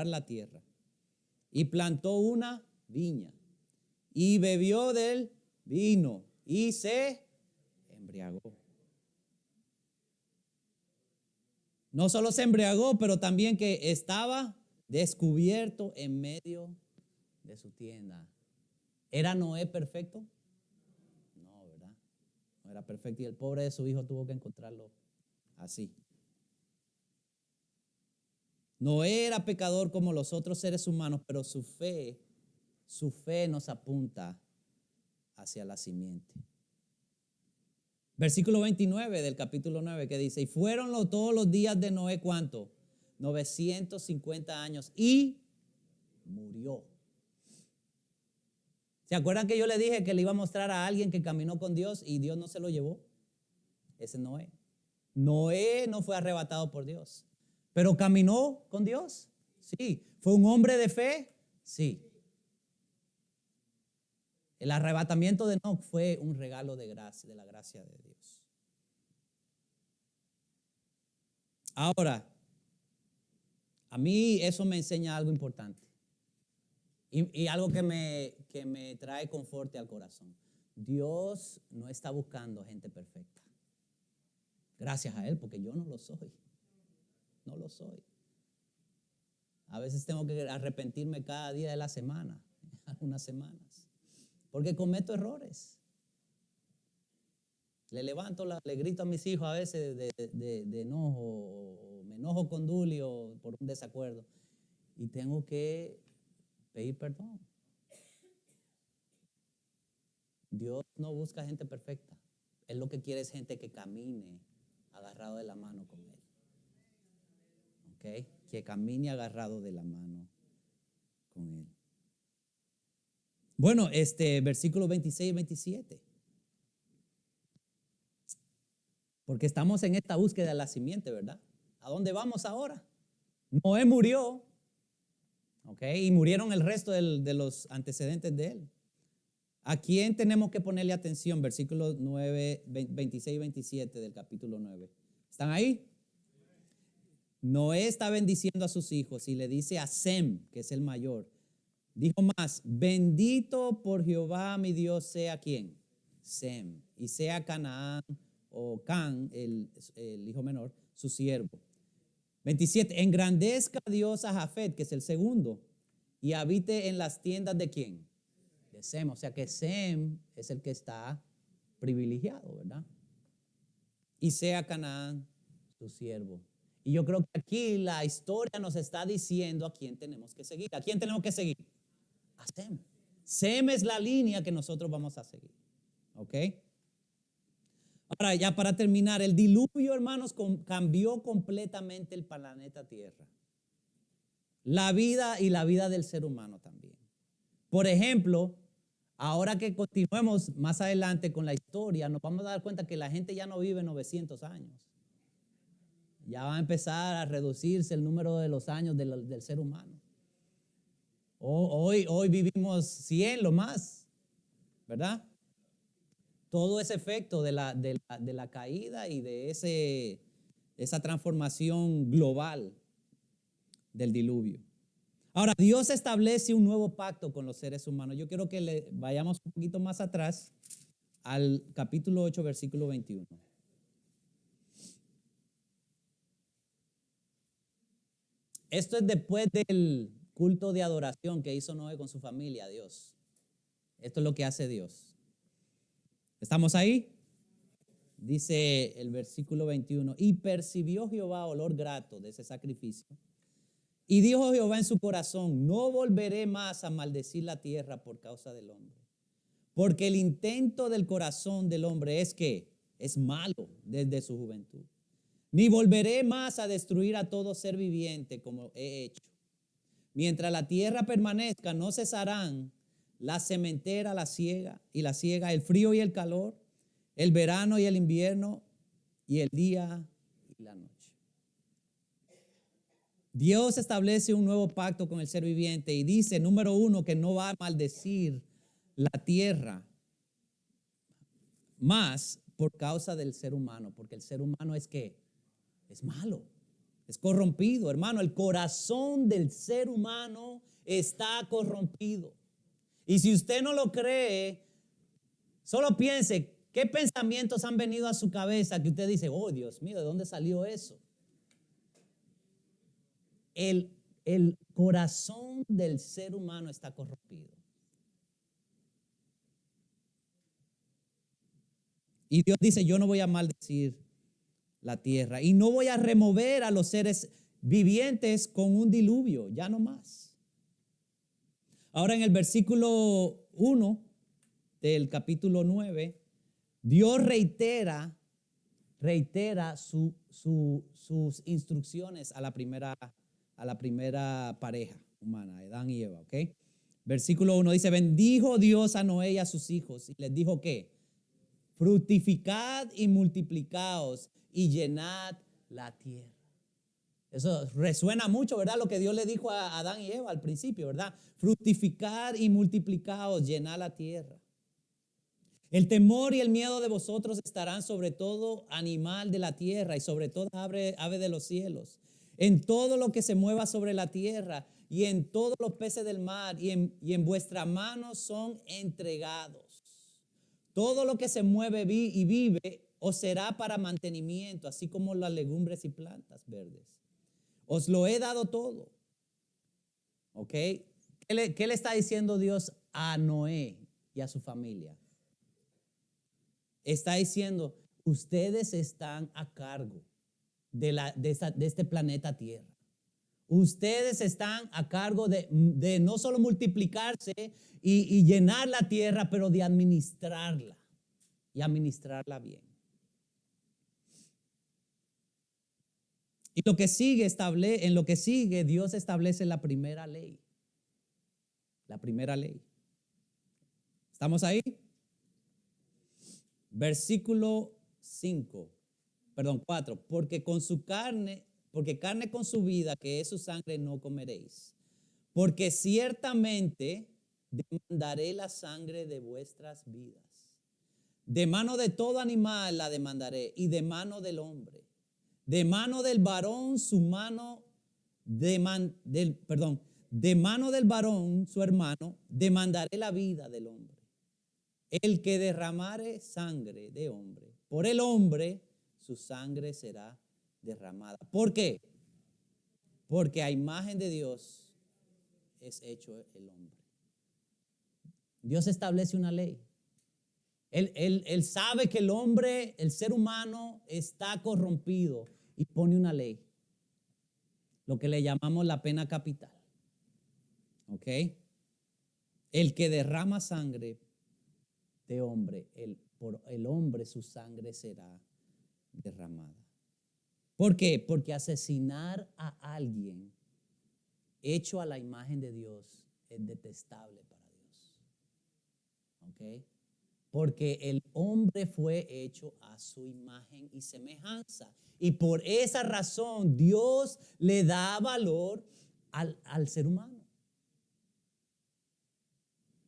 Speaker 1: la tierra y plantó una viña y bebió del vino y se embriagó. No solo se embriagó, pero también que estaba descubierto en medio de su tienda. ¿Era Noé perfecto? No, ¿verdad? No era perfecto y el pobre de su hijo tuvo que encontrarlo así. Noé era pecador como los otros seres humanos, pero su fe nos apunta hacia la simiente. Versículo 29 del capítulo 9 que dice, y fueron todos los días de Noé, ¿cuánto? 950 años y murió. ¿Se acuerdan que yo le dije que le iba a mostrar a alguien que caminó con Dios y Dios no se lo llevó? Ese es Noé. Noé no fue arrebatado por Dios, pero caminó con Dios. Sí. ¿Fue un hombre de fe? Sí. El arrebatamiento de Enoc fue un regalo de gracia, de la gracia de Dios. Ahora, a mí eso me enseña algo importante y algo que me trae confort al corazón. Dios no está buscando gente perfecta. Gracias a Él, porque yo no lo soy. No lo soy. A veces tengo que arrepentirme cada día de la semana, algunas semanas, porque cometo errores. Le grito a mis hijos a veces de enojo, o me enojo con Dulio por un desacuerdo, y tengo que pedir perdón. Dios no busca gente perfecta. Él lo que quiere es gente que camine agarrado de la mano con Él. ¿Ok? Que camine agarrado de la mano con Él. Bueno, versículo 26 y 27. Porque estamos en esta búsqueda de la simiente, ¿verdad? ¿A dónde vamos ahora? Noé murió, ¿ok? Y murieron el resto de los antecedentes de él. ¿A quién tenemos que ponerle atención? Versículos 9, 26 y 27 del capítulo 9. ¿Están ahí? Noé está bendiciendo a sus hijos y le dice a Sem, que es el mayor, dijo más, bendito por Jehová mi Dios sea ¿quién? Sem, y sea Canaán o Can, el hijo menor, su siervo. 27, engrandezca Dios a Jafet, que es el segundo, y habite en las tiendas de ¿quién? De Sem, o sea que Sem es el que está privilegiado, ¿verdad? Y sea Canaán su siervo. Y yo creo que aquí la historia nos está diciendo a quién tenemos que seguir. ¿A quién tenemos que seguir? A Sem. Sem es la línea que nosotros vamos a seguir. ¿Ok? Ahora, ya para terminar, el diluvio, hermanos, cambió completamente el planeta Tierra. La vida y la vida del ser humano también. Por ejemplo, ahora que continuemos más adelante con la historia, nos vamos a dar cuenta que la gente ya no vive 900 años. Ya va a empezar a reducirse el número de los años del ser humano. Hoy vivimos 100 lo más, ¿verdad? Todo ese efecto de la caída y de esa transformación global del diluvio. Ahora, Dios establece un nuevo pacto con los seres humanos. Yo quiero que vayamos un poquito más atrás al capítulo 8, versículo 21. Esto es después del culto de adoración que hizo Noé con su familia a Dios. Esto es lo que hace Dios. ¿Estamos ahí? Dice el versículo 21, y percibió Jehová olor grato de ese sacrificio. Y dijo Jehová en su corazón, no volveré más a maldecir la tierra por causa del hombre. Porque el intento del corazón del hombre es que es malo desde su juventud. Ni volveré más a destruir a todo ser viviente como he hecho. Mientras la tierra permanezca, no cesarán la sementera, la siega, el frío y el calor, el verano y el invierno, y el día y la noche. Dios establece un nuevo pacto con el ser viviente y dice, número 1, que no va a maldecir la tierra más por causa del ser humano, porque el ser humano es que es malo, es corrompido, hermano. El corazón del ser humano está corrompido. Y si usted no lo cree, solo piense qué pensamientos han venido a su cabeza que usted dice, oh Dios mío, ¿de dónde salió eso? El corazón del ser humano está corrompido. Y Dios dice, yo no voy a maldecir la tierra y no voy a remover a los seres vivientes con un diluvio, ya no más. Ahora en el versículo 1 del capítulo 9, Dios reitera sus instrucciones a la primera pareja humana, Adán y Eva, ¿ok? Versículo 1 dice, bendijo Dios a Noé y a sus hijos y les dijo ¿qué? Fructificad y multiplicaos y llenad la tierra. Eso resuena mucho, ¿verdad? Lo que Dios le dijo a Adán y Eva al principio, ¿verdad? Fructificad y multiplicaos, llenad la tierra. El temor y el miedo de vosotros estarán sobre todo animal de la tierra y sobre toda ave de los cielos, en todo lo que se mueva sobre la tierra y en todos los peces del mar y en vuestra mano son entregados. Todo lo que se mueve y vive os será para mantenimiento, así como las legumbres y plantas verdes. Os lo he dado todo. ¿Ok? ¿Qué le está diciendo Dios a Noé y a su familia? Está diciendo, ustedes están a cargo de este planeta Tierra. Ustedes están a cargo de no solo multiplicarse y llenar la tierra, pero de administrarla y administrarla bien. Y en lo que sigue, Dios establece la primera ley. La primera ley. ¿Estamos ahí? Versículo 4. Porque carne con su vida, que es su sangre, no comeréis. Porque ciertamente demandaré la sangre de vuestras vidas. De mano de todo animal la demandaré, y de mano del hombre. De mano del varón su mano, de mano del varón su hermano, demandaré la vida del hombre. El que derramare sangre de hombre, por el hombre su sangre será derramada. ¿Por qué? Porque a imagen de Dios es hecho el hombre. Dios establece una ley. Él sabe que el hombre, el ser humano, está corrompido y pone una ley. Lo que le llamamos la pena capital. ¿Ok? El que derrama sangre de hombre, por el hombre su sangre será derramada. ¿Por qué? Porque asesinar a alguien hecho a la imagen de Dios es detestable para Dios. ¿Ok? Porque el hombre fue hecho a su imagen y semejanza. Y por esa razón Dios le da valor al ser humano.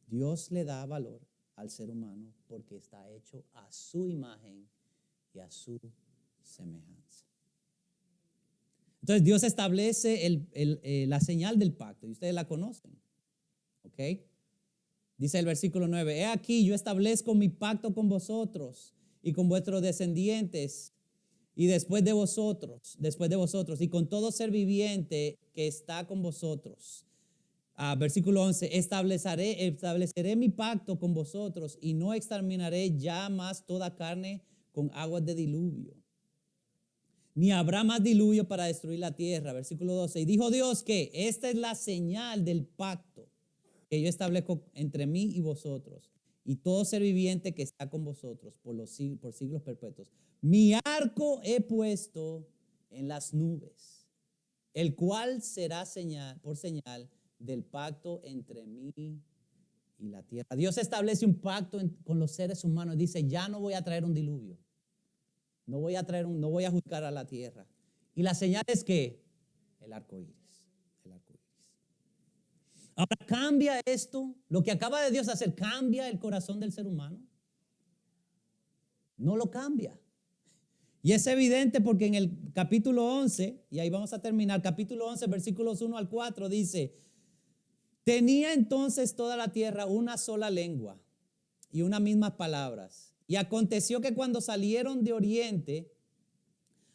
Speaker 1: Dios le da valor al ser humano porque está hecho a su imagen y a su semejanza. Entonces Dios establece la señal del pacto y ustedes la conocen. ¿Ok? Dice el versículo 9, he aquí yo establezco mi pacto con vosotros y con vuestros descendientes y después de vosotros y con todo ser viviente que está con vosotros. Versículo 11, estableceré mi pacto con vosotros y no exterminaré ya más toda carne con aguas de diluvio. Ni habrá más diluvio para destruir la tierra. Versículo 12, y dijo Dios que esta es la señal del pacto que yo establezco entre mí y vosotros y todo ser viviente que está con vosotros por siglos perpetuos. Mi arco he puesto en las nubes, el cual será por señal del pacto entre mí y la tierra. Dios establece un pacto con los seres humanos. Dice, ya no voy a traer un diluvio. No voy a juzgar a la tierra. Y la señal es que el arco iris. Ahora cambia esto, lo que acaba de Dios hacer, cambia el corazón del ser humano. No lo cambia. Y es evidente porque en el capítulo 11, y ahí vamos a terminar, capítulo 11, versículos 1 al 4, dice, tenía entonces toda la tierra una sola lengua y unas mismas palabras. Y aconteció que cuando salieron de oriente,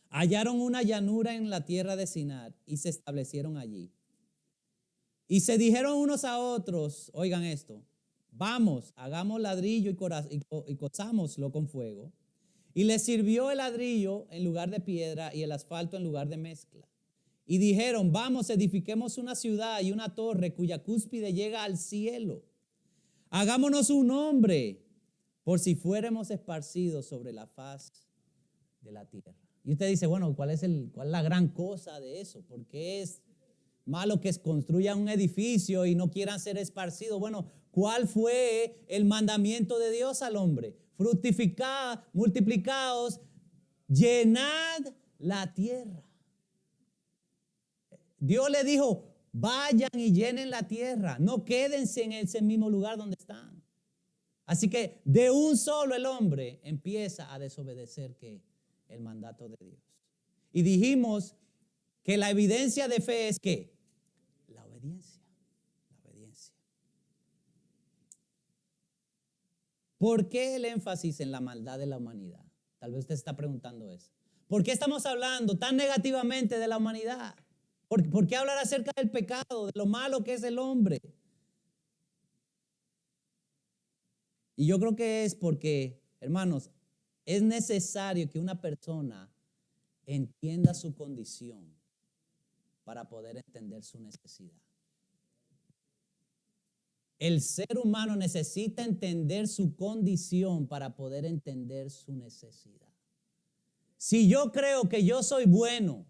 Speaker 1: hallaron una llanura en la tierra de Sinar y se establecieron allí. Y se dijeron unos a otros, oigan esto, vamos, hagamos ladrillo y cozámoslo con fuego. Y les sirvió el ladrillo en lugar de piedra y el asfalto en lugar de mezcla. y dijeron, vamos, edifiquemos una ciudad y una torre cuya cúspide llega al cielo. Hagámonos un nombre por si fuéramos esparcidos sobre la faz de la tierra. Y usted dice, bueno, ¿cuál es la gran cosa de eso? ¿Por qué es malo que construyan un edificio y no quieran ser esparcidos? Bueno, ¿cuál fue el mandamiento de Dios al hombre? Fructificad, multiplicaos, llenad la tierra. Dios le dijo, vayan y llenen la tierra, no quédense en ese mismo lugar donde están. Así que de un solo el hombre empieza a desobedecer el mandato de Dios. Y dijimos que la evidencia de fe es ¿qué? La obediencia. La obediencia. ¿Por qué el énfasis en la maldad de la humanidad? Tal vez usted está preguntando eso. ¿Por qué estamos hablando tan negativamente de la humanidad? ¿Por qué hablar acerca del pecado, de lo malo que es el hombre? Y yo creo que es porque, hermanos, es necesario que una persona entienda su condición para poder entender su necesidad. El ser humano necesita entender su condición para poder entender su necesidad. Si yo creo que yo soy bueno,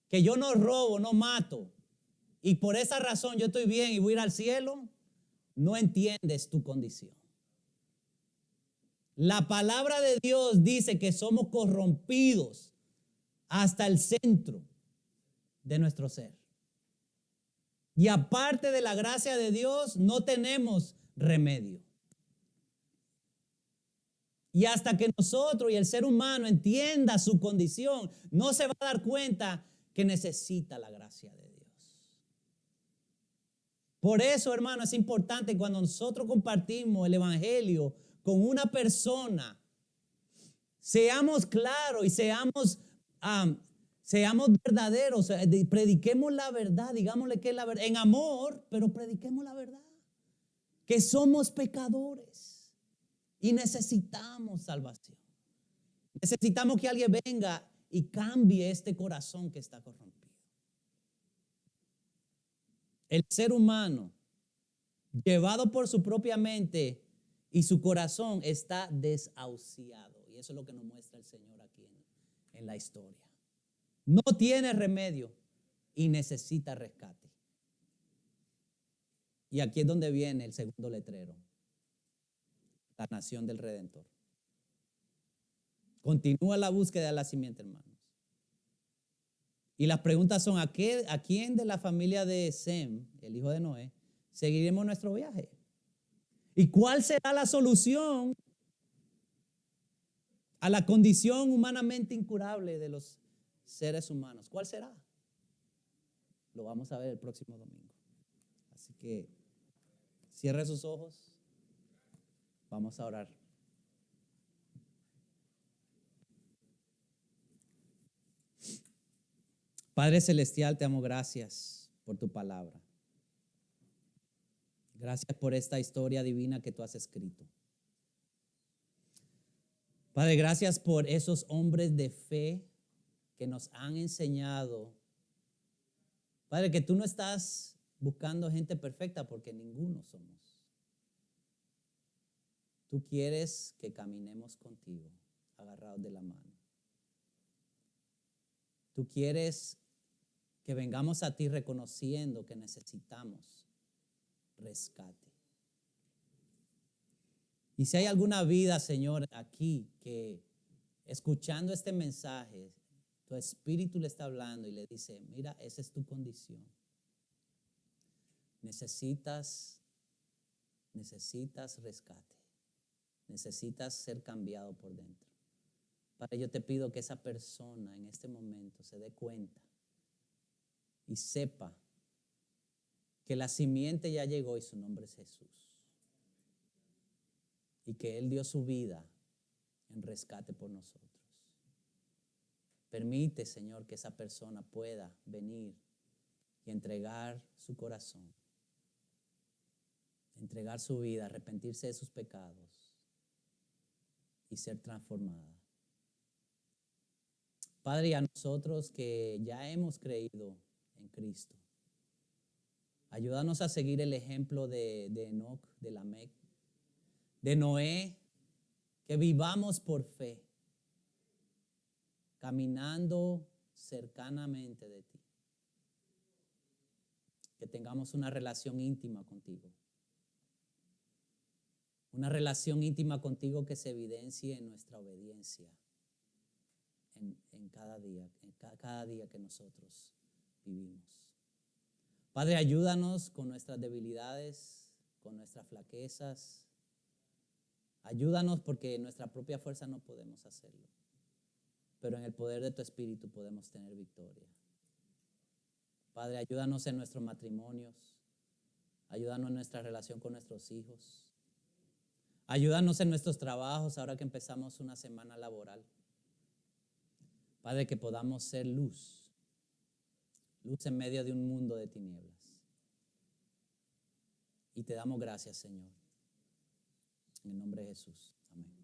Speaker 1: que yo no robo, no mato, y por esa razón yo estoy bien y voy a ir al cielo, no entiendes tu condición. La palabra de Dios dice que somos corrompidos hasta el centro de nuestro ser. Y aparte de la gracia de Dios, no tenemos remedio. Y hasta que nosotros y el ser humano entienda su condición, no se va a dar cuenta que necesita la gracia de Dios. Por eso, hermano, es importante cuando nosotros compartimos el evangelio con una persona, seamos claros y seamos verdaderos, prediquemos la verdad, digámosle que es la verdad, en amor, pero prediquemos la verdad, que somos pecadores y necesitamos salvación. Necesitamos que alguien venga y cambie este corazón que está corrompido. El ser humano, llevado por su propia mente y su corazón, está desahuciado. Y eso es lo que nos muestra el Señor aquí en la historia. No tiene remedio y necesita rescate. Y aquí es donde viene el segundo letrero. La nación del Redentor. Continúa la búsqueda de la simiente, hermanos. Y las preguntas son, ¿a quién de la familia de Sem, el hijo de Noé, seguiremos nuestro viaje? ¿Y cuál será la solución a la condición humanamente incurable de los seres humanos? ¿Cuál será? Lo vamos a ver el próximo domingo. Así que cierre sus ojos. Vamos a orar. Padre Celestial, te amo, gracias por tu palabra. Gracias por esta historia divina que tú has escrito. Padre, gracias por esos hombres de fe que nos han enseñado. Padre, que tú no estás buscando gente perfecta porque ninguno somos. Tú quieres que caminemos contigo, agarrados de la mano. Tú quieres que vengamos a ti reconociendo que necesitamos rescate. Y si hay alguna vida, Señor, aquí que escuchando este mensaje, tu espíritu le está hablando y le dice, mira, esa es tu condición. Necesitas rescate. Necesitas ser cambiado por dentro. Padre, yo te pido que esa persona en este momento se dé cuenta y sepa que la simiente ya llegó y su nombre es Jesús. Y que Él dio su vida en rescate por nosotros. Permite, Señor, que esa persona pueda venir y entregar su corazón, entregar su vida, arrepentirse de sus pecados y ser transformada. Padre, y a nosotros que ya hemos creído en Cristo, ayúdanos a seguir el ejemplo de Enoc, de Lamec, de Noé, que vivamos por fe, caminando cercanamente de ti, que tengamos una relación íntima contigo, una relación íntima contigo que se evidencie en nuestra obediencia en cada día que nosotros vivimos. Padre, ayúdanos con nuestras debilidades, con nuestras flaquezas. Ayúdanos porque en nuestra propia fuerza no podemos hacerlo, pero en el poder de tu Espíritu podemos tener victoria. Padre, ayúdanos en nuestros matrimonios, ayúdanos en nuestra relación con nuestros hijos, ayúdanos en nuestros trabajos ahora que empezamos una semana laboral. Padre, que podamos ser luz en medio de un mundo de tinieblas. Y te damos gracias, Señor. En el nombre de Jesús. Amén.